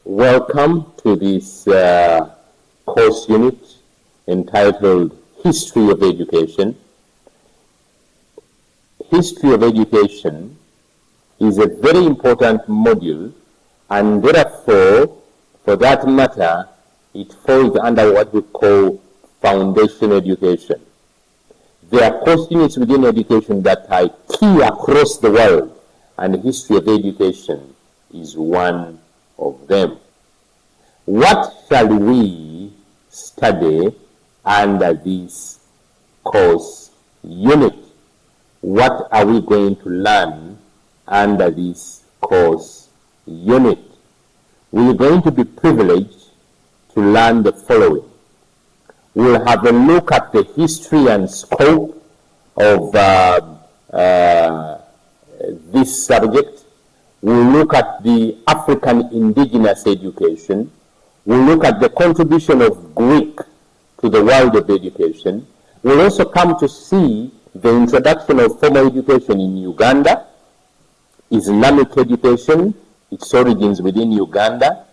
Welcome to this course unit entitled History of Education. History of Education is a very important module, and therefore, for that matter, it falls under what we call foundation education. There are course units within education that are key across the world, and history of education is one of them. What shall we study under this course unit? What are we going to learn under this course unit? We are going to be privileged to learn the following. We'll have a look at the history and scope of this subject. We'll look at the African indigenous education. We'll look at the contribution of Greek to the world of education. We'll also come to see the introduction of formal education in Uganda, Islamic education, its origins within Uganda,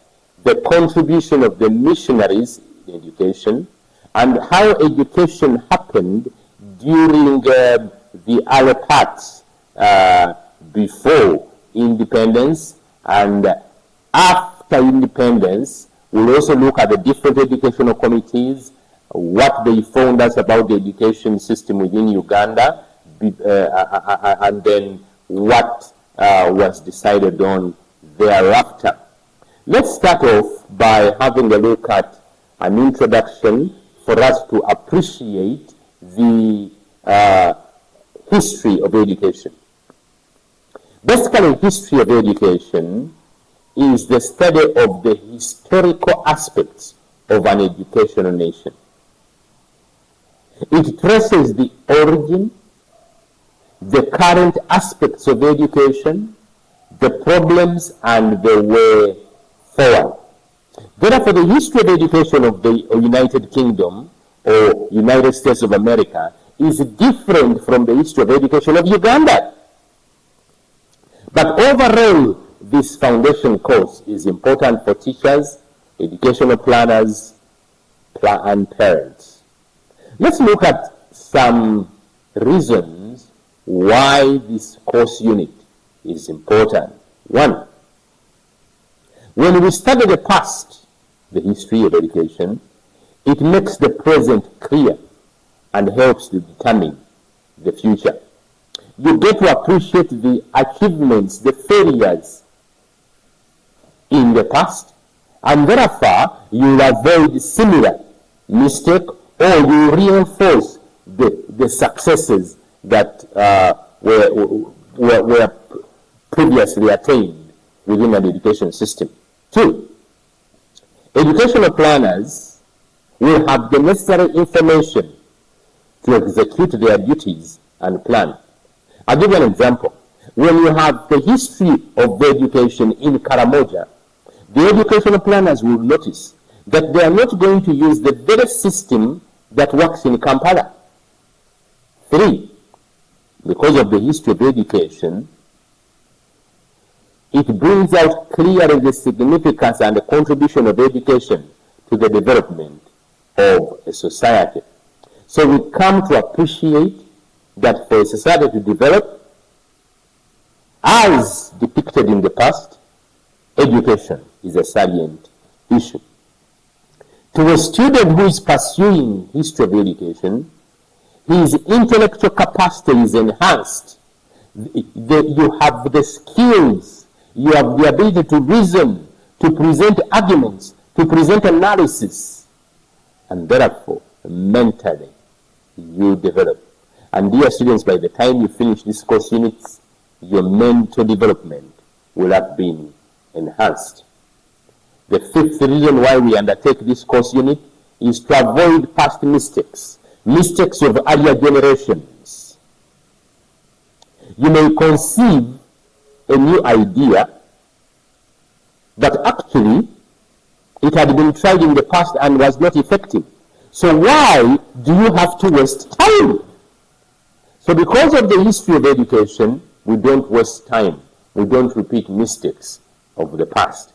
the contribution of the missionaries in education, and how education happened during the early parts before independence and after independence. We'll also look at the different educational committees, what they found us about the education system within Uganda, and then what was decided on thereafter. Let's start off by having a look at an introduction for us to appreciate the history of education. Basically, history of education is the study of the historical aspects of an educational nation. It traces the origin, the current aspects of education, the problems, and the way forward. Therefore, the history of education of the United Kingdom or United States of America is different from the history of education of Uganda. But overall, this foundation course is important for teachers, educational planners, and parents. Let's look at some reasons why this course unit is important. One, when we study the past, the history of education, it makes the present clear and helps to determine the future. You get to appreciate the achievements, the failures in the past, and therefore you avoid similar mistake, or you reinforce the successes that were previously attained within an education system. Two, educational planners will have the necessary information to execute their duties and plan. I'll give you an example. When you have the history of the education in Karamoja, the educational planners will notice that they are not going to use the very system that works in Kampala. Three, because of the history of education, it brings out clearly the significance and the contribution of education to the development of a society. So we come to appreciate that for a society to develop, as depicted in the past, education is a salient issue. To a student who is pursuing history of education, his intellectual capacity is enhanced. You have the skills, you have the ability to reason, to present arguments, to present analysis, and therefore, mentally, you develop. And dear students, by the time you finish this course units, your mental development will have been enhanced. The fifth reason why we undertake this course unit is to avoid past mistakes, mistakes of earlier generations. You may conceive a new idea, but actually it had been tried in the past and was not effective. So why do you have to waste time? So because of the history of education, we don't waste time. We don't repeat mistakes of the past.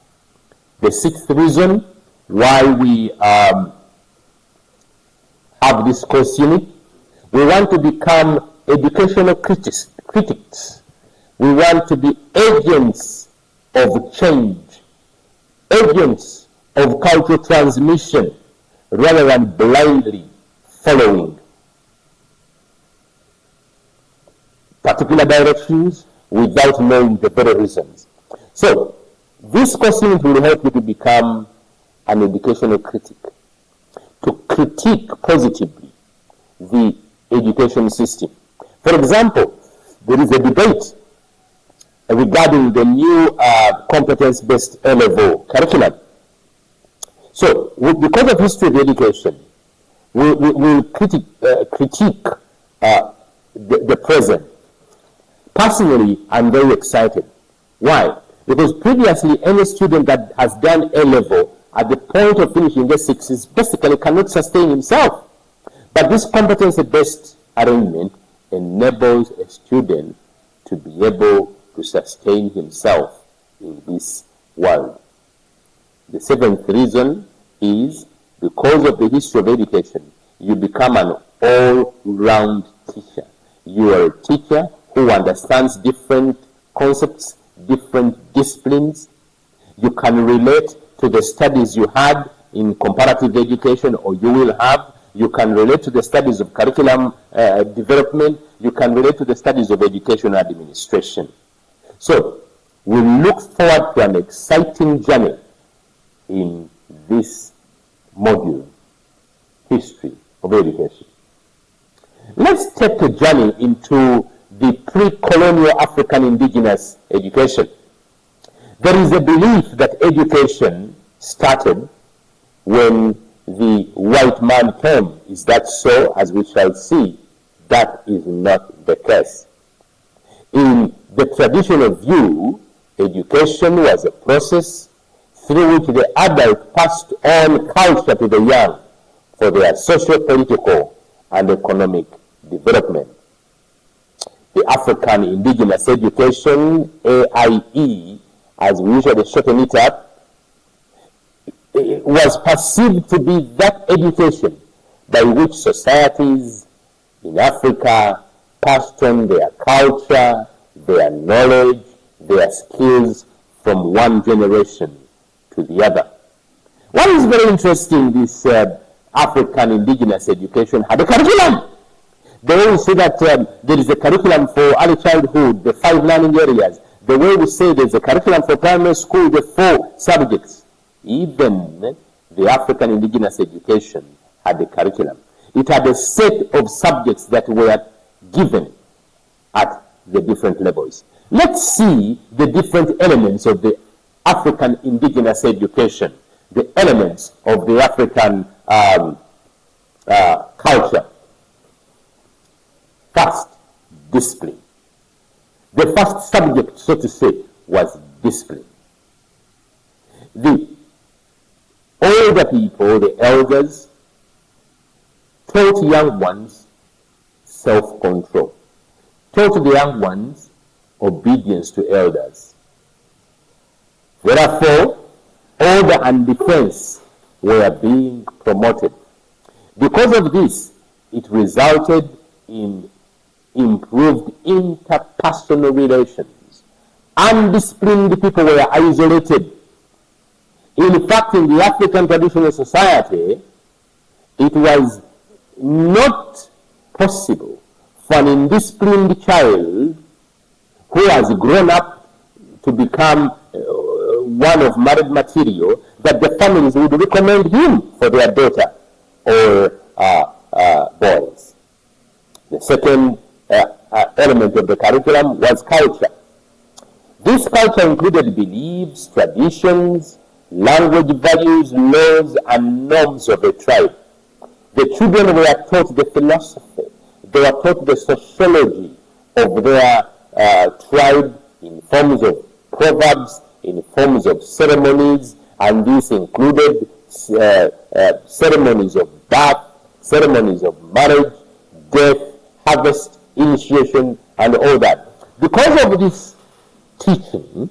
The sixth reason why we have this course unit, we want to become educational critics. We want to be agents of change, agents of cultural transmission, rather than blindly following particular directions without knowing the very reasons. So, this course unit will help you to become an educational critic, to critique positively the education system. For example, there is a debate regarding the new competence-based A-level curriculum. So, because of history of education, we'll critique the present. Personally, I'm very excited. Why? Because previously, any student that has done A-level at the point of finishing the sixes basically cannot sustain himself. But this competency-based arrangement enables a student to be able to sustain himself in this world. The seventh reason is because of the history of education, you become an all-round teacher. You are a teacher who understands different concepts, different disciplines. You can relate to the studies you had in comparative education, or you will have. You can relate to the studies of curriculum development. You can relate to the studies of education administration. So, we look forward to an exciting journey in this module, History of Education. Let's take a journey into the pre-colonial African indigenous education. There is a belief that education started when the white man came. Is that so? As we shall see, that is not the case. In the traditional view, education was a process through which the adult passed on culture to the young for their socio-political and economic development. The African Indigenous Education, AIE, as we usually shorten it up, was perceived to be that education by which societies in Africa passed on their culture, their knowledge, their skills from one generation to the other. What is very interesting, this African Indigenous Education had a curriculum. They always say that there is a curriculum for early childhood, the 5 learning areas. The way we say there's a curriculum for primary school, the 4 subjects. Even the African Indigenous Education had a curriculum. It had a set of subjects that were given at the different levels. Let's see the different elements of the African Indigenous Education, the elements of the African culture. First, discipline. The first subject, so to say, was discipline. The older people, the elders, taught young ones self-control, taught the young ones obedience to elders. Therefore, order and defense were being promoted. Because of this, it resulted in improved interpersonal relations. Undisciplined people were isolated. In fact, in the African traditional society, it was not possible for an indisciplined child who has grown up to become one of married material, that the families would recommend him for their daughter or boys. The second element of the curriculum was culture. This culture included beliefs, traditions, language, values, laws, and norms of a tribe. The children were taught the philosophy, they were taught the sociology of their tribe in forms of proverbs, in forms of ceremonies, and this included ceremonies of birth, ceremonies of marriage, death, harvest, initiation, and all that. Because of this teaching,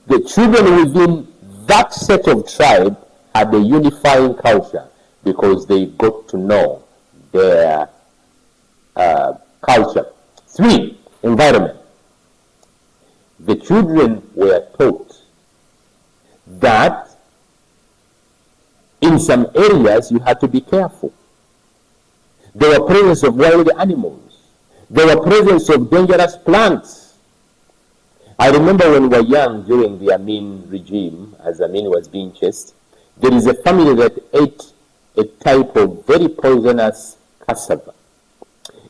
The children within that set of tribe had a unifying culture because they got to know their culture. 3, environment. The children were taught that in some areas you had to be careful. There were presence of wild animals. There were presence of dangerous plants. I remember when we were young during the Amin regime, as Amin was being chased, there is a family that ate a type of very poisonous cassava.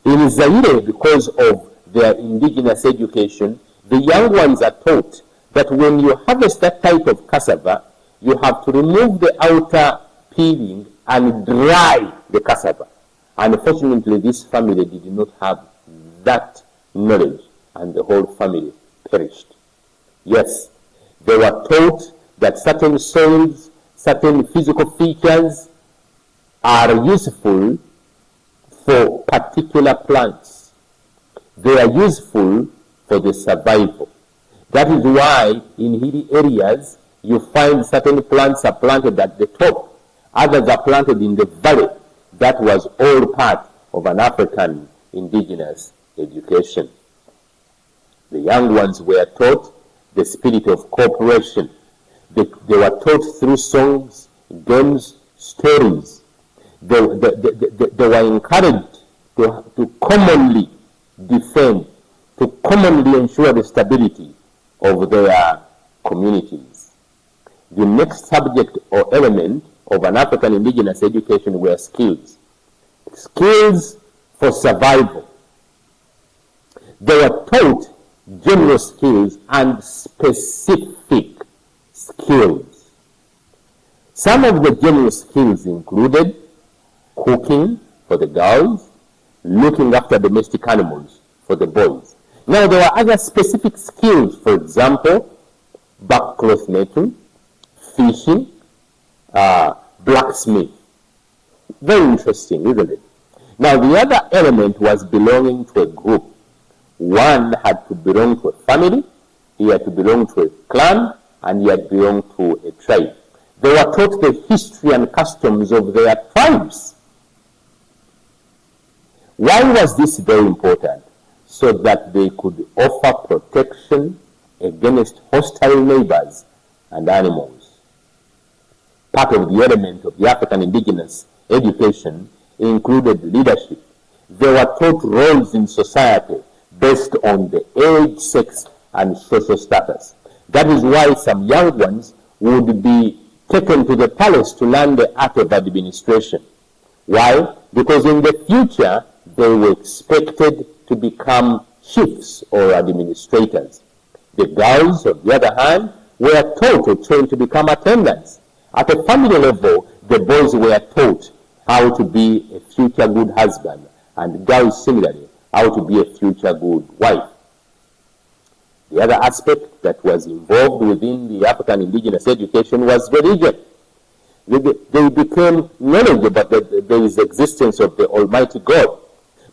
In Zaire, because of their indigenous education, the young ones are taught that when you harvest that type of cassava, you have to remove the outer peeling and dry the cassava. Unfortunately, this family did not have that knowledge, and the whole family perished. Yes, they were taught that certain soils, certain physical features are useful for particular plants. They are useful for the survival. That is why in hilly areas you find certain plants are planted at the top, others are planted in the valley. That was all part of an African indigenous education. The young ones were taught the spirit of cooperation. They were taught through songs, games, stories. They were encouraged to commonly defend, to commonly ensure the stability of their communities. The next subject or element of an African indigenous education were skills. Skills for survival. They were taught general skills and specific skills. Some of the general skills included cooking for the girls, looking after domestic animals for the boys. Now there were other specific skills, for example, backcloth making, fishing, blacksmith. Very interesting, isn't it? Now the other element was belonging to a group. One had to belong to a family, he had to belong to a clan, and he had to belong to a tribe. They were taught the history and customs of their tribes. Why was this very important? So that they could offer protection against hostile neighbors and animals. Part of the element of the African indigenous education included leadership. They were taught roles in society based on the age, sex, and social status. That is why some young ones would be taken to the palace to learn the art of administration. Why? Because in the future, they were expected to become chiefs or administrators. The girls, on the other hand, were taught or trained to become attendants. At a family level, the boys were taught how to be a future good husband, and girls similarly, how to be a future good wife. The other aspect that was involved within the African indigenous education was religion. They became knowledgeable that there is the existence of the Almighty God.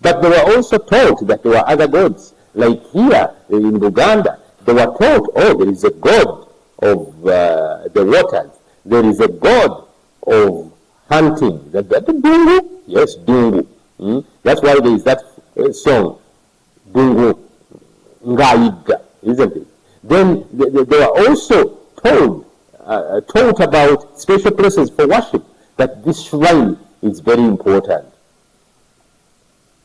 But they were also taught that there were other gods. Like here in Uganda, they were taught, oh, there is a god of the waters. There is a god of hunting. The Dungu? Yes, Dungu. That's why there is that song, Dungu Ngaiga, isn't it? Then they were also taught about special places for worship, that this shrine is very important.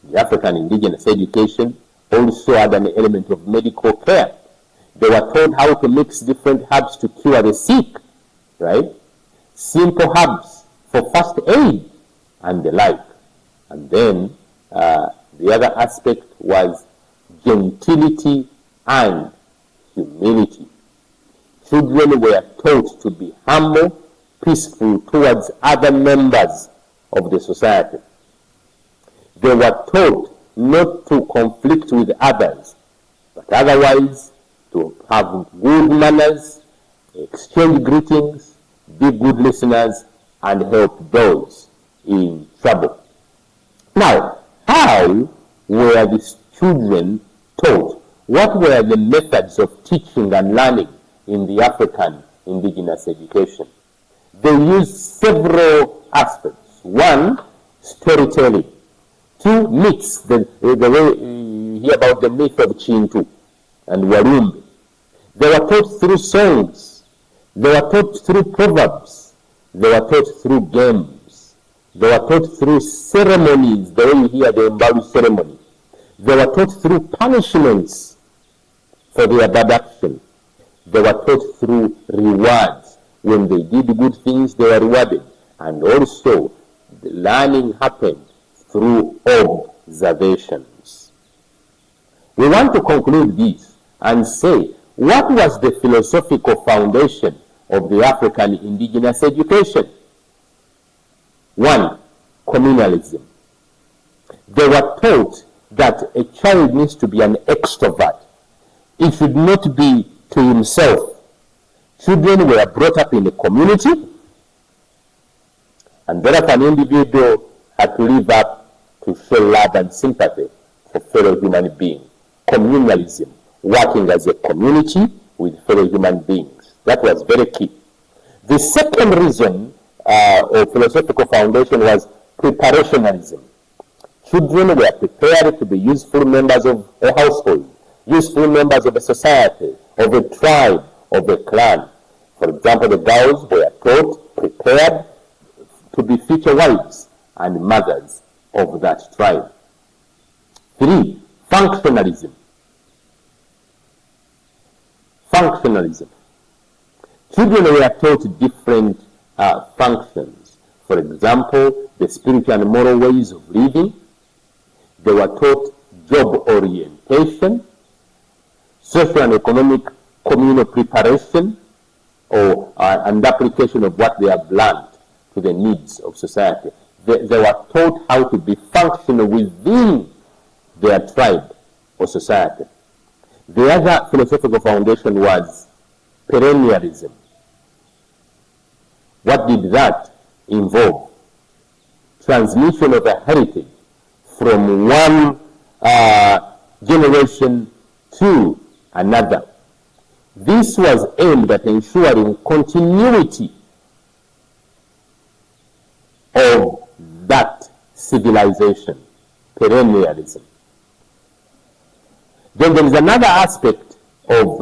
The African indigenous education also had an element of medical care. They were taught how to mix different herbs to cure the sick, right? Simple herbs for first aid and the like. And then the other aspect was gentility and humility. Children were taught to be humble, peaceful towards other members of the society. They were taught not to conflict with others, but otherwise to have good manners, exchange greetings, be good listeners, and help those in trouble. Now, how were these children taught? What were the methods of teaching and learning in the African indigenous education. They use several aspects. One, storytelling. Two, myths, the way you hear about the myth of Chintu and Warumbe. They were taught through songs. They were taught through proverbs. They were taught through games. They were taught through ceremonies, the way you hear the Mbalu ceremony. They were taught through punishments for their bad action. They were taught through rewards. When they did good things, they were rewarded. And also, the learning happened through observations. We want to conclude this and say, what was the philosophical foundation of the African indigenous education? One, communalism. They were taught that a child needs to be an extrovert. It should not be to himself. Children were brought up in a community, and thereafter an individual had to live up to show love and sympathy for fellow human beings. Communalism, working as a community with fellow human beings. That was very key. The second reason or philosophical foundation was preparationalism. Children were prepared to be useful members of a household, useful members of a society, of a tribe, of a clan. For example, the girls were taught, prepared to be future wives and mothers of that tribe. 3, functionalism. Functionalism. Children were taught different functions. For example, the spiritual and moral ways of living. They were taught job orientation, social and economic communal preparation, and application of what they have learned to the needs of society. They were taught how to be functional within their tribe or society. The other philosophical foundation was perennialism. What did that involve? Transmission of a heritage from one generation to another. This was aimed at ensuring continuity of that civilization, perennialism. Then there is another aspect of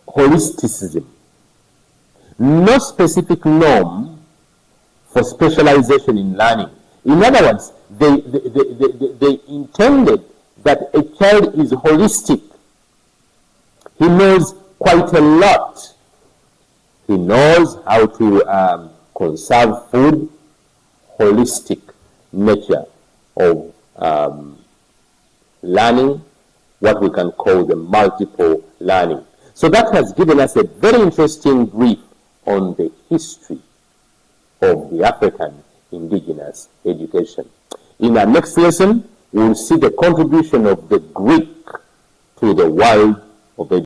holisticism. No specific norm for specialization in learning. In other words, they intended that a child is holistic. He knows quite a lot. He knows how to conserve food, holistic nature of learning, what we can call the multiple learning. So that has given us a very interesting brief on the history of the African indigenous education. In our next lesson, we will see the contribution of the Greek to the world of education.